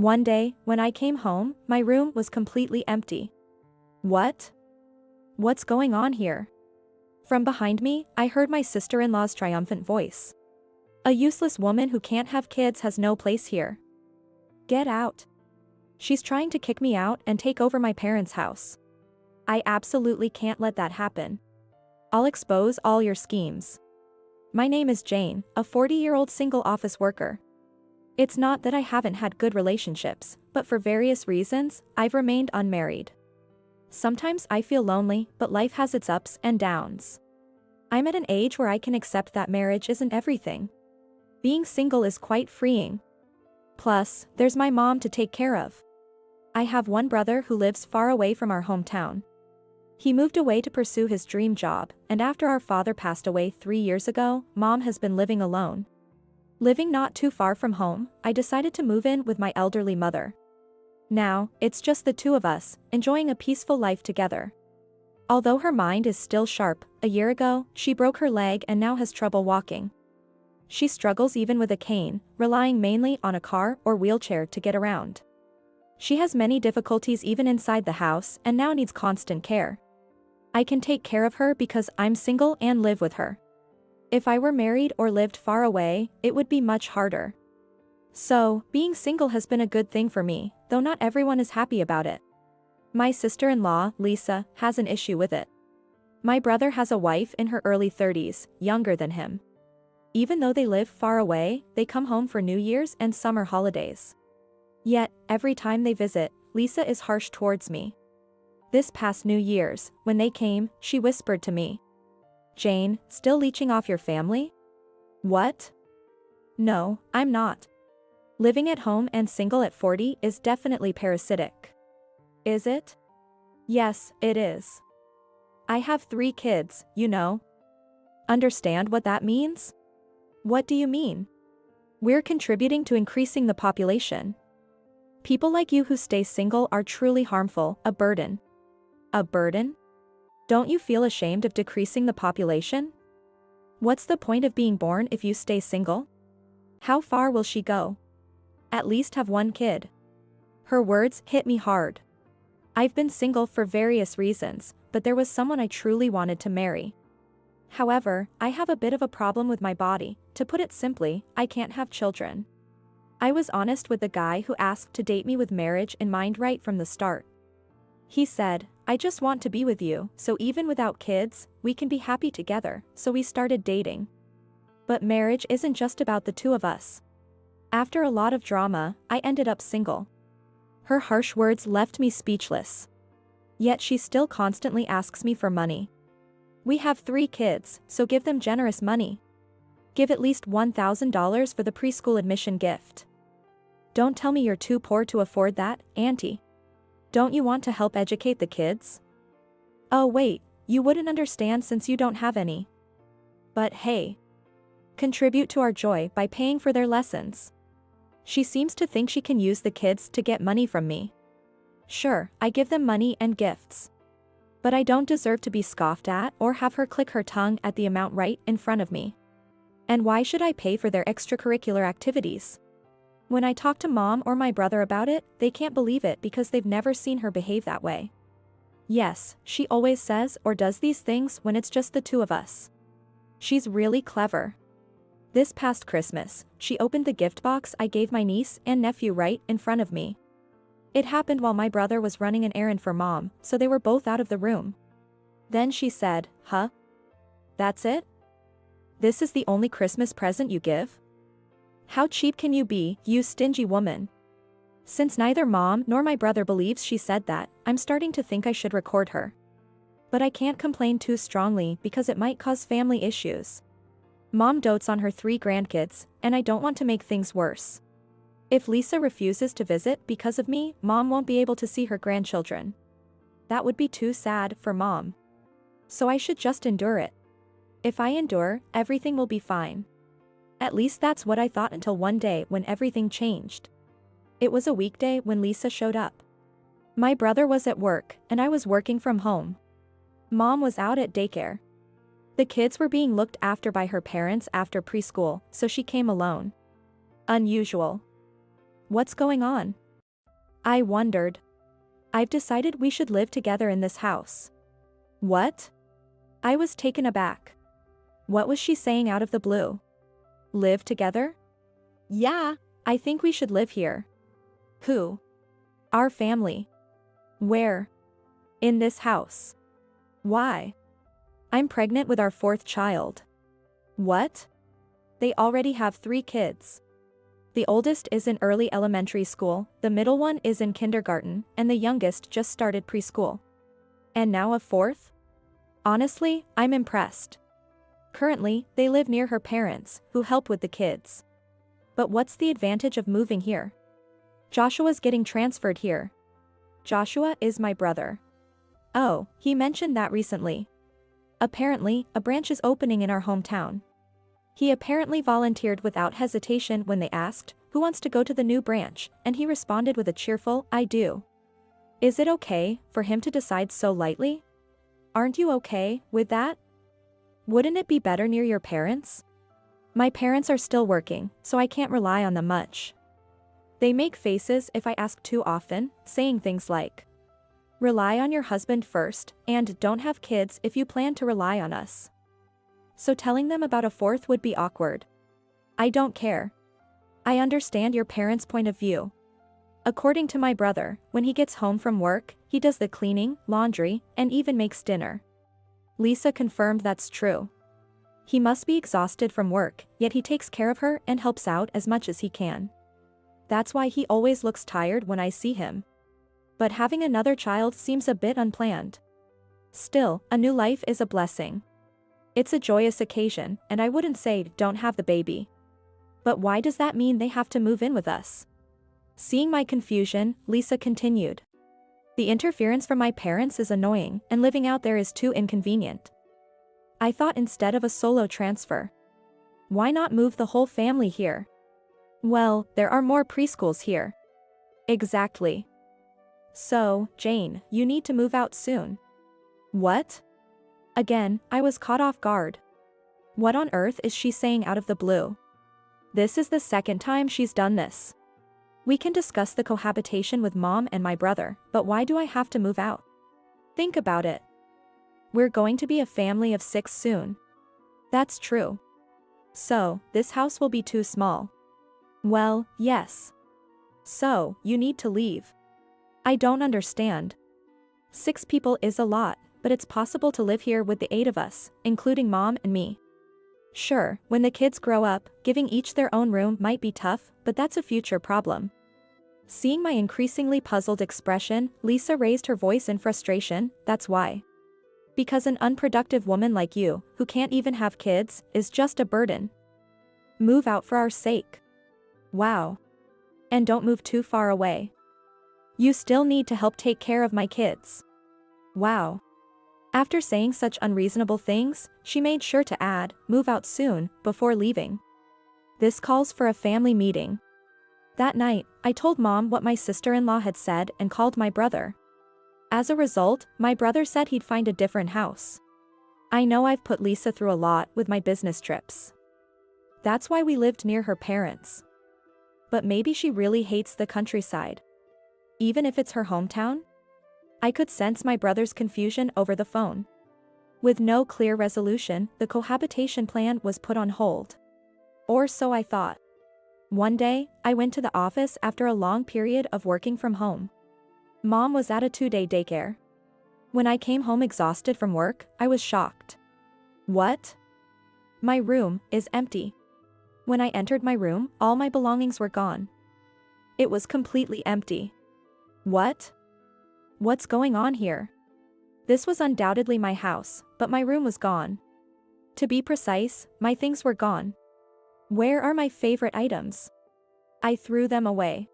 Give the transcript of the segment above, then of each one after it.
One day, when I came home, my room was completely empty. What? What's going on here? From behind me, I heard my sister-in-law's triumphant voice. A useless woman who can't have kids has no place here. Get out. She's trying to kick me out and take over my parents' house. I absolutely can't let that happen. I'll expose all your schemes. My name is Jane, a 40-year-old single office worker. It's not that I haven't had good relationships, but for various reasons, I've remained unmarried. Sometimes I feel lonely, but life has its ups and downs. I'm at an age where I can accept that marriage isn't everything. Being single is quite freeing. Plus, there's my mom to take care of. I have one brother who lives far away from our hometown. He moved away to pursue his dream job, and after our father passed away 3 years ago, Mom has been living alone. Living not too far from home, I decided to move in with my elderly mother. Now, it's just the two of us, enjoying a peaceful life together. Although her mind is still sharp, a year ago, she broke her leg and now has trouble walking. She struggles even with a cane, relying mainly on a car or wheelchair to get around. She has many difficulties even inside the house and now needs constant care. I can take care of her because I'm single and live with her. If I were married or lived far away, it would be much harder. So, being single has been a good thing for me, though not everyone is happy about it. My sister-in-law, Lisa, has an issue with it. My brother has a wife in her early 30s, younger than him. Even though they live far away, they come home for New Year's and summer holidays. Yet, every time they visit, Lisa is harsh towards me. This past New Year's, when they came, she whispered to me, "Jane, still leeching off your family?" What? No, I'm not. Living at home and single at 40 is definitely parasitic. Is it? Yes, it is. I have 3 kids, you know. Understand what that means? What do you mean? We're contributing to increasing the population. People like you who stay single are truly harmful, a burden. A burden? Don't you feel ashamed of decreasing the population? What's the point of being born if you stay single? How far will she go? At least have 1 kid. Her words hit me hard. I've been single for various reasons, but there was someone I truly wanted to marry. However, I have a bit of a problem with my body. To put it simply, I can't have children. I was honest with the guy who asked to date me with marriage in mind right from the start. He said, "I just want to be with you, so even without kids, we can be happy together," so we started dating. But marriage isn't just about the two of us. After a lot of drama, I ended up single. Her harsh words left me speechless. Yet she still constantly asks me for money. We have 3 kids, so give them generous money. Give at least $1,000 for the preschool admission gift. Don't tell me you're too poor to afford that, Auntie. Don't you want to help educate the kids? Oh wait, you wouldn't understand since you don't have any. But hey. Contribute to our joy by paying for their lessons. She seems to think she can use the kids to get money from me. Sure, I give them money and gifts. But I don't deserve to be scoffed at or have her click her tongue at the amount right in front of me. And why should I pay for their extracurricular activities? When I talk to Mom or my brother about it, they can't believe it because they've never seen her behave that way. Yes, she always says or does these things when it's just the two of us. She's really clever. This past Christmas, she opened the gift box I gave my niece and nephew right in front of me. It happened while my brother was running an errand for Mom, so they were both out of the room. Then she said, "Huh? That's it? This is the only Christmas present you give? How cheap can you be, you stingy woman?" Since neither Mom nor my brother believes she said that, I'm starting to think I should record her. But I can't complain too strongly because it might cause family issues. Mom dotes on her 3 grandkids, and I don't want to make things worse. If Lisa refuses to visit because of me, Mom won't be able to see her grandchildren. That would be too sad for Mom. So I should just endure it. If I endure, everything will be fine. At least that's what I thought until one day when everything changed. It was a weekday when Lisa showed up. My brother was at work, and I was working from home. Mom was out at daycare. The kids were being looked after by her parents after preschool, so she came alone. Unusual. What's going on? I wondered. I've decided we should live together in this house. What? I was taken aback. What was she saying out of the blue? Live together? Yeah, I think we should live here. Who? Our family. Where? In this house. Why? I'm pregnant with our 4th child. What? They already have 3 kids. The oldest is in early elementary school, the middle one is in kindergarten, and the youngest just started preschool. And now a 4th? Honestly, I'm impressed. Currently, they live near her parents, who help with the kids. But what's the advantage of moving here? Joshua's getting transferred here. Joshua is my brother. Oh, he mentioned that recently. Apparently, a branch is opening in our hometown. He apparently volunteered without hesitation when they asked, who wants to go to the new branch, and he responded with a cheerful, I do. Is it okay for him to decide so lightly? Aren't you okay with that? Wouldn't it be better near your parents? My parents are still working, so I can't rely on them much. They make faces if I ask too often, saying things like, rely on your husband first, and don't have kids if you plan to rely on us. So telling them about a 4th would be awkward. I don't care. I understand your parents' point of view. According to my brother, when he gets home from work, he does the cleaning, laundry, and even makes dinner. Lisa confirmed that's true. He must be exhausted from work, yet he takes care of her and helps out as much as he can. That's why he always looks tired when I see him. But having another child seems a bit unplanned. Still, a new life is a blessing. It's a joyous occasion, and I wouldn't say don't have the baby. But why does that mean they have to move in with us? Seeing my confusion, Lisa continued. The interference from my parents is annoying, and living out there is too inconvenient. I thought instead of a solo transfer. Why not move the whole family here? Well, there are more preschools here. Exactly. So, Jane, you need to move out soon. What? Again, I was caught off guard. What on earth is she saying out of the blue? This is the 2nd time she's done this. We can discuss the cohabitation with mom and my brother, but why do I have to move out? Think about it. We're going to be a family of 6 soon. That's true. So, this house will be too small. Well, yes. So, you need to leave. I don't understand. 6 people is a lot, but it's possible to live here with the 8 of us, including mom and me. Sure, when the kids grow up, giving each their own room might be tough, but that's a future problem. Seeing my increasingly puzzled expression, Lisa raised her voice in frustration, that's why. Because an unproductive woman like you, who can't even have kids, is just a burden. Move out for our sake. Wow. And don't move too far away. You still need to help take care of my kids. Wow. After saying such unreasonable things, she made sure to add, move out soon, before leaving. This calls for a family meeting. That night, I told mom what my sister-in-law had said and called my brother. As a result, my brother said he'd find a different house. I know I've put Lisa through a lot with my business trips. That's why we lived near her parents. But maybe she really hates the countryside. Even if it's her hometown? I could sense my brother's confusion over the phone. With no clear resolution, the cohabitation plan was put on hold. Or so I thought. One day, I went to the office after a long period of working from home. Mom was at a 2-day daycare. When I came home exhausted from work, I was shocked. What? My room is empty. When I entered my room, all my belongings were gone. It was completely empty. What? What's going on here? This was undoubtedly my house, but my room was gone. To be precise, my things were gone. Where are my favorite items? I threw them away.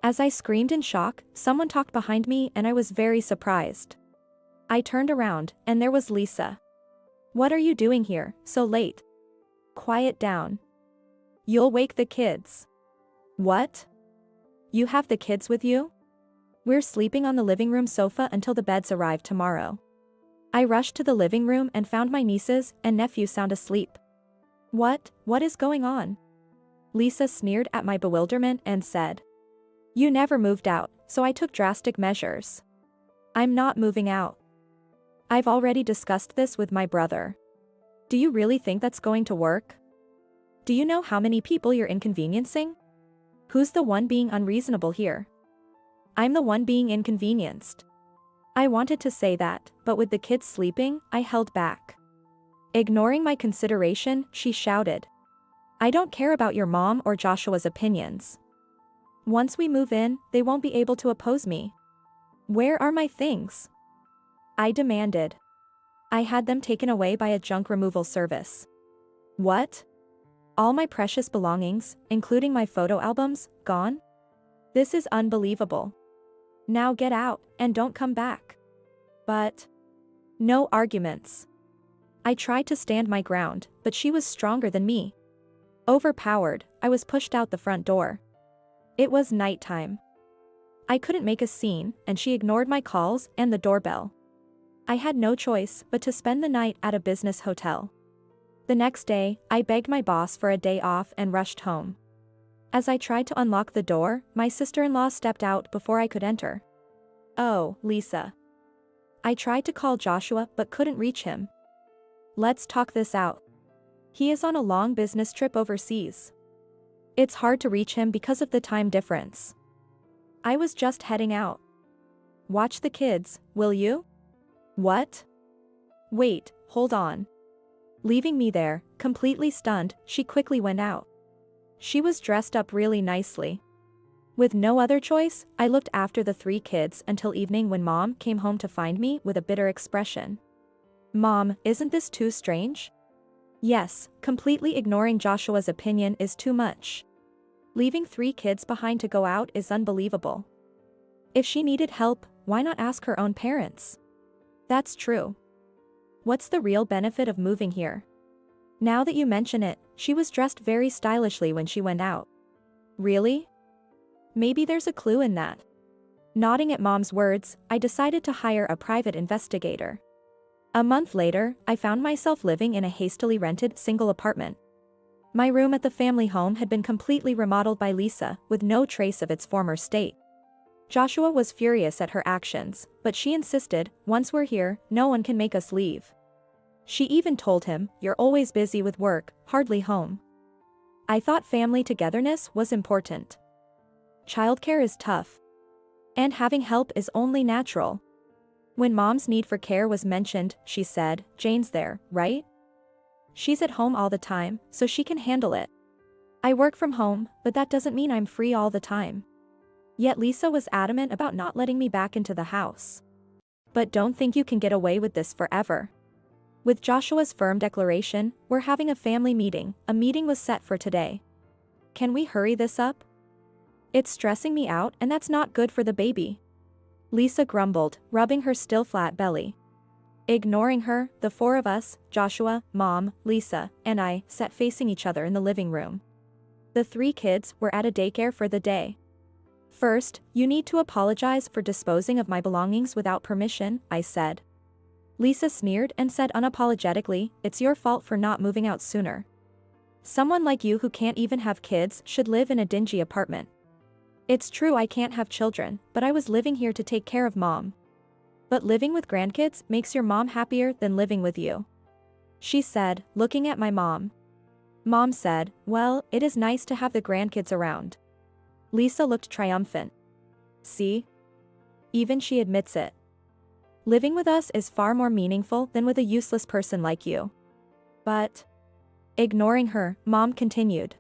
As I screamed in shock, someone talked behind me and I was very surprised. I turned around, and there was Lisa. What are you doing here, so late? Quiet down. You'll wake the kids. What? You have the kids with you? We're sleeping on the living room sofa until the beds arrive tomorrow. I rushed to the living room and found my nieces and nephew sound asleep. What is going on? Lisa sneered at my bewilderment and said. You never moved out, so I took drastic measures. I'm not moving out. I've already discussed this with my brother. Do you really think that's going to work? Do you know how many people you're inconveniencing? Who's the one being unreasonable here? I'm the one being inconvenienced. I wanted to say that, but with the kids sleeping, I held back. Ignoring my consideration, she shouted. I don't care about your mom or Joshua's opinions. Once we move in, they won't be able to oppose me. Where are my things? I demanded. I had them taken away by a junk removal service. What? All my precious belongings, including my photo albums, gone? This is unbelievable. Now get out, and don't come back. But no arguments. I tried to stand my ground, but she was stronger than me. Overpowered, I was pushed out the front door. It was nighttime. I couldn't make a scene, and she ignored my calls and the doorbell. I had no choice but to spend the night at a business hotel. The next day, I begged my boss for a day off and rushed home. As I tried to unlock the door, my sister-in-law stepped out before I could enter. Oh, Lisa. I tried to call Joshua but couldn't reach him. Let's talk this out. He is on a long business trip overseas. It's hard to reach him because of the time difference. I was just heading out. Watch the kids, will you? What? Wait, hold on. Leaving me there, completely stunned, she quickly went out. She was dressed up really nicely. With no other choice, I looked after the 3 kids until evening when Mom came home to find me with a bitter expression. Mom, isn't this too strange? Yes, completely ignoring Joshua's opinion is too much. Leaving 3 kids behind to go out is unbelievable. If she needed help, why not ask her own parents? That's true. What's the real benefit of moving here? Now that you mention it, she was dressed very stylishly when she went out. Really? Maybe there's a clue in that. Nodding at Mom's words, I decided to hire a private investigator. A month later, I found myself living in a hastily rented single apartment. My room at the family home had been completely remodeled by Lisa, with no trace of its former state. Joshua was furious at her actions, but she insisted, once we're here, no one can make us leave. She even told him, you're always busy with work, hardly home. I thought family togetherness was important. Childcare is tough. And having help is only natural. When Mom's need for care was mentioned, she said, Jane's there, right? She's at home all the time, so she can handle it. I work from home, but that doesn't mean I'm free all the time. Yet Lisa was adamant about not letting me back into the house. But don't think you can get away with this forever. With Joshua's firm declaration, we're having a family meeting. A meeting was set for today. Can we hurry this up? It's stressing me out and that's not good for the baby. Lisa grumbled, rubbing her still flat belly. Ignoring her, the 4 of us, Joshua, Mom, Lisa, and I, sat facing each other in the living room. The 3 kids were at a daycare for the day. First, you need to apologize for disposing of my belongings without permission, I said. Lisa sneered and said unapologetically, it's your fault for not moving out sooner. Someone like you who can't even have kids should live in a dingy apartment. It's true I can't have children, but I was living here to take care of Mom. But living with grandkids makes your mom happier than living with you. She said, looking at my mom. Mom said, well, it is nice to have the grandkids around. Lisa looked triumphant. See? Even she admits it. Living with us is far more meaningful than with a useless person like you. But, ignoring her, Mom continued.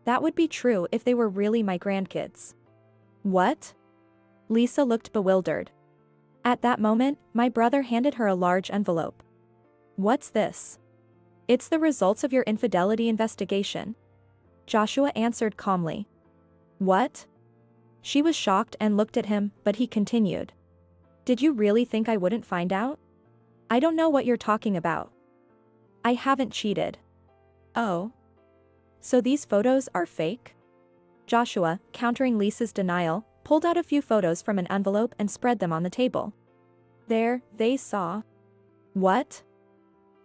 That would be true if they were really my grandkids. What? Lisa looked bewildered. At that moment, my brother handed her a large envelope. What's this? It's the results of your infidelity investigation. Joshua answered calmly. What? She was shocked and looked at him, but he continued. Did you really think I wouldn't find out? I don't know what you're talking about. I haven't cheated. Oh. So these photos are fake? Joshua, countering Lisa's denial, pulled out a few photos from an envelope and spread them on the table. There, they saw. What?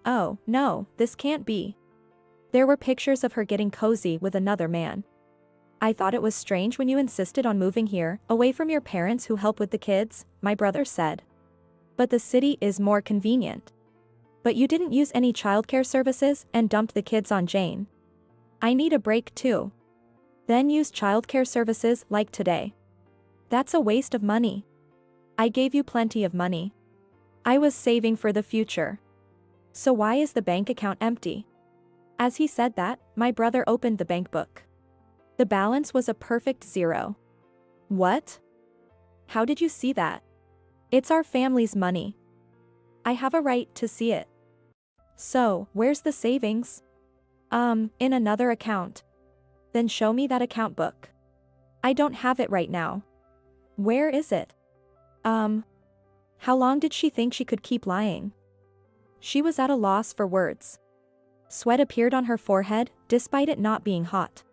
Oh, no, this can't be. There were pictures of her getting cozy with another man. I thought it was strange when you insisted on moving here, away from your parents who help with the kids, my brother said. But the city is more convenient. But you didn't use any childcare services and dumped the kids on Jane. I need a break too. Then use childcare services like today. That's a waste of money. I gave you plenty of money. I was saving for the future. So why is the bank account empty? As he said that, my brother opened the bank book. The balance was a perfect 0. What? How did you see that? It's our family's money. I have a right to see it. So, where's the savings? In another account. Then show me that account book. I don't have it right now. Where is it? How long did she think she could keep lying? She was at a loss for words. Sweat appeared on her forehead, despite it not being hot.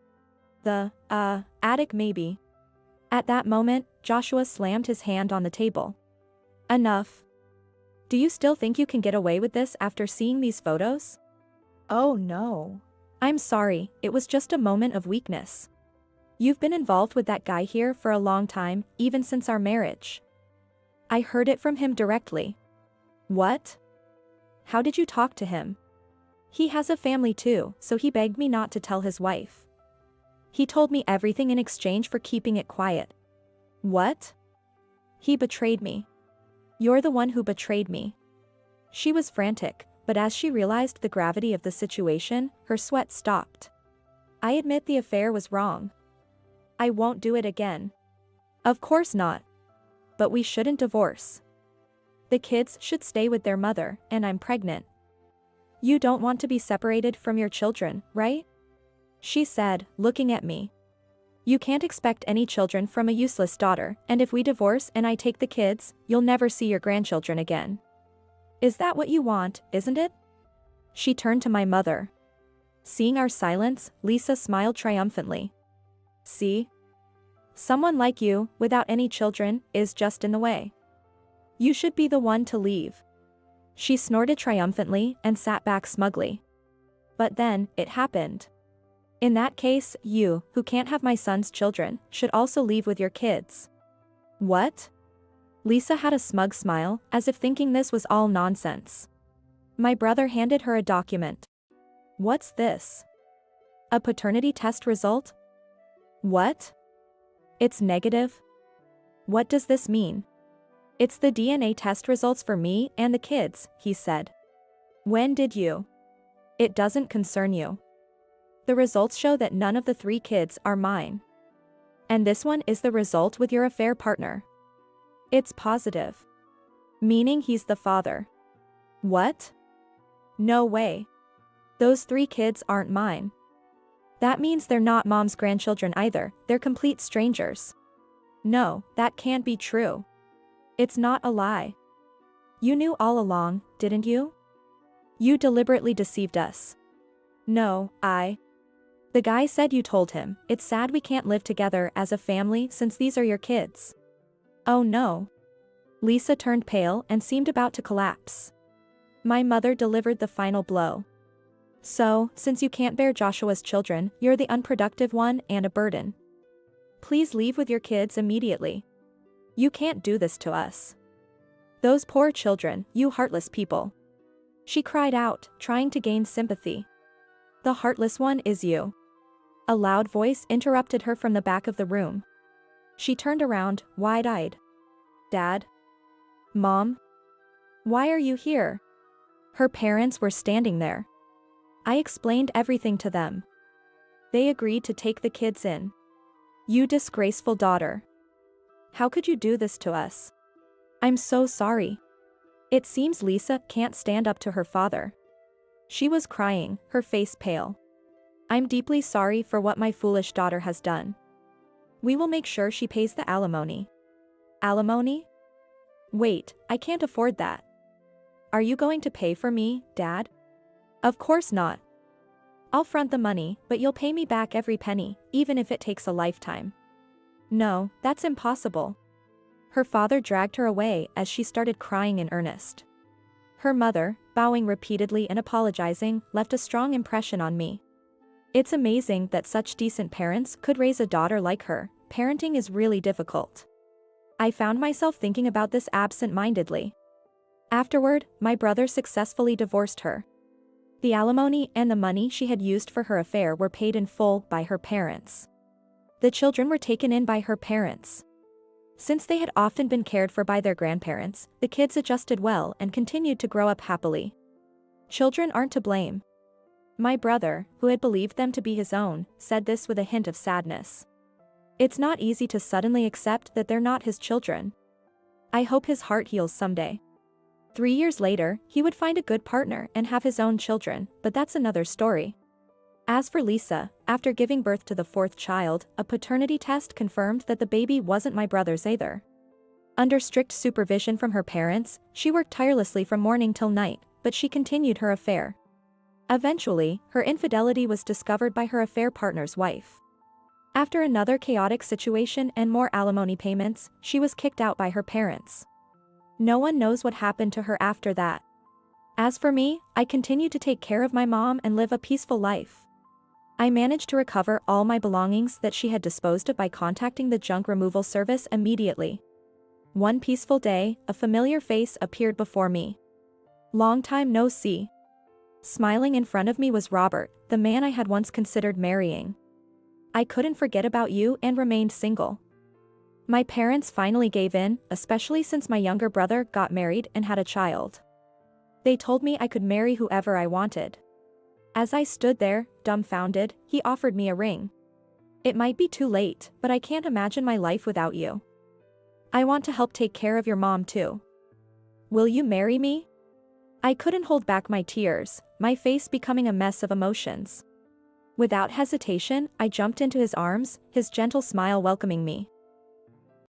The, attic maybe. At that moment, Joshua slammed his hand on the table. Enough. Do you still think you can get away with this after seeing these photos? Oh no. I'm sorry, it was just a moment of weakness. You've been involved with that guy here for a long time, even since our marriage. I heard it from him directly. What? How did you talk to him? He has a family too, so he begged me not to tell his wife. He told me everything in exchange for keeping it quiet. What? He betrayed me. You're the one who betrayed me. She was frantic, but as she realized the gravity of the situation, her sweat stopped. I admit the affair was wrong. I won't do it again. Of course not. But we shouldn't divorce. The kids should stay with their mother, and I'm pregnant. You don't want to be separated from your children, right? She said, looking at me. You can't expect any children from a useless daughter, and if we divorce and I take the kids, you'll never see your grandchildren again. Is that what you want, isn't it? She turned to my mother. Seeing our silence, Lisa smiled triumphantly. See? Someone like you, without any children, is just in the way. You should be the one to leave. She snorted triumphantly and sat back smugly. But then, it happened. In that case, you, who can't have my son's children, should also leave with your kids. What? Lisa had a smug smile, as if thinking this was all nonsense. My brother handed her a document. What's this? A paternity test result? What? It's negative? What does this mean? It's the DNA test results for me and the kids, he said. When did you? It doesn't concern you. The results show that none of the 3 kids are mine. And this one is the result with your affair partner. It's positive. Meaning he's the father. What? No way. Those 3 kids aren't mine. That means they're not mom's grandchildren either, they're complete strangers. No, that can't be true. It's not a lie. You knew all along, didn't you? You deliberately deceived us. No, The guy said you told him. It's sad we can't live together as a family since these are your kids. Oh no. Lisa turned pale and seemed about to collapse. My mother delivered the final blow. So, since you can't bear Joshua's children, you're the unproductive one and a burden. Please leave with your kids immediately. You can't do this to us. Those poor children, you heartless people. She cried out, trying to gain sympathy. The heartless one is you. A loud voice interrupted her from the back of the room. She turned around, wide-eyed. Dad? Mom? Why are you here? Her parents were standing there. I explained everything to them. They agreed to take the kids in. You disgraceful daughter. How could you do this to us? I'm so sorry. It seems Lisa can't stand up to her father. She was crying, her face pale. I'm deeply sorry for what my foolish daughter has done. We will make sure she pays the alimony. Alimony? Wait, I can't afford that. Are you going to pay for me, Dad? Of course not. I'll front the money, but you'll pay me back every penny, even if it takes a lifetime. No, that's impossible. Her father dragged her away as she started crying in earnest. Her mother, bowing repeatedly and apologizing, left a strong impression on me. It's amazing that such decent parents could raise a daughter like her. Parenting is really difficult. I found myself thinking about this absent-mindedly. Afterward, my brother successfully divorced her. The alimony and the money she had used for her affair were paid in full by her parents. The children were taken in by her parents. Since they had often been cared for by their grandparents, the kids adjusted well and continued to grow up happily. Children aren't to blame. My brother, who had believed them to be his own, said this with a hint of sadness. It's not easy to suddenly accept that they're not his children. I hope his heart heals someday. 3 years later, he would find a good partner and have his own children, but that's another story. As for Lisa, after giving birth to the 4th child, a paternity test confirmed that the baby wasn't my brother's either. Under strict supervision from her parents, she worked tirelessly from morning till night, but she continued her affair. Eventually, her infidelity was discovered by her affair partner's wife. After another chaotic situation and more alimony payments, she was kicked out by her parents. No one knows what happened to her after that. As for me, I continued to take care of my mom and live a peaceful life. I managed to recover all my belongings that she had disposed of by contacting the junk removal service immediately. One peaceful day, a familiar face appeared before me. Long time no see. Smiling in front of me was Robert, the man I had once considered marrying. I couldn't forget about you and remained single. My parents finally gave in, especially since my younger brother got married and had a child. They told me I could marry whoever I wanted. As I stood there, dumbfounded, he offered me a ring. It might be too late, but I can't imagine my life without you. I want to help take care of your mom too. Will you marry me? I couldn't hold back my tears, my face becoming a mess of emotions. Without hesitation, I jumped into his arms, his gentle smile welcoming me.